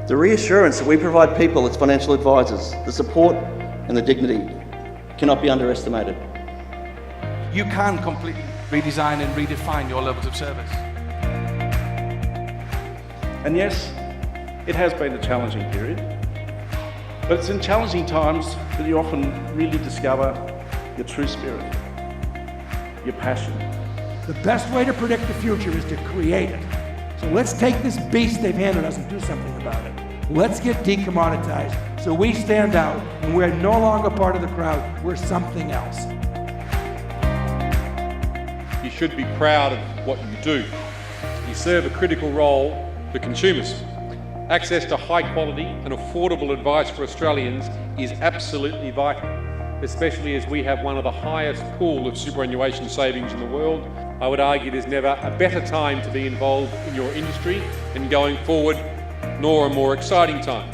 The reassurance that we provide people as financial advisors, the support and the dignity cannot be underestimated. You can completely redesign and redefine your levels of service. And yes, it has been a challenging period, but it's in challenging times that you often really discover your true spirit, your passion. The best way to predict the future is to create it. So let's take this beast they've handed us and do something about it. Let's get decommoditized so we stand out and we're no longer part of the crowd, we're something else. You should be proud of what you do. You serve a critical role for consumers. Access to high quality and affordable advice for Australians is absolutely vital, especially as we have one of the highest pool of superannuation savings in the world. I would argue there's never a better time to be involved in your industry and going forward, nor a more exciting time.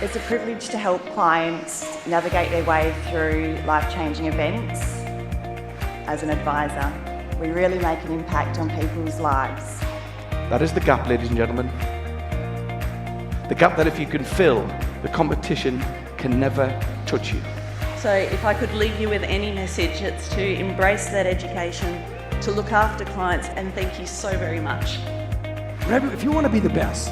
It's a privilege to help clients navigate their way through life-changing events. As an advisor, we really make an impact on people's lives. That is the gap, ladies and gentlemen. The gap that if you can fill, the competition can never touch you. So if I could leave you with any message, it's to embrace that education, to look after clients, and thank you so very much. If you want to be the best,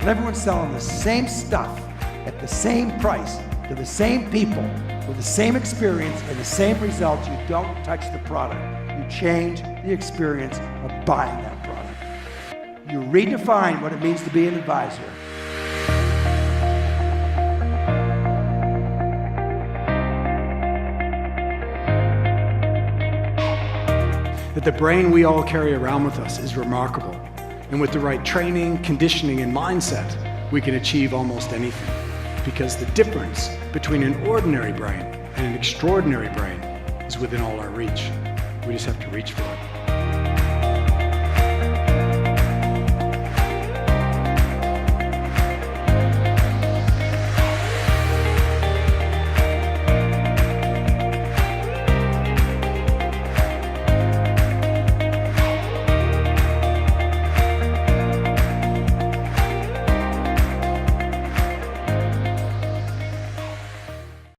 and everyone's selling the same stuff at the same price to the same people with the same experience and the same results, you don't touch the product. You change the experience of buying that product. You redefine what it means to be an advisor. That the brain we all carry around with us is remarkable. And with the right training, conditioning, and mindset, we can achieve almost anything. Because the difference between an ordinary brain and an extraordinary brain is within all our reach. We just have to reach for it.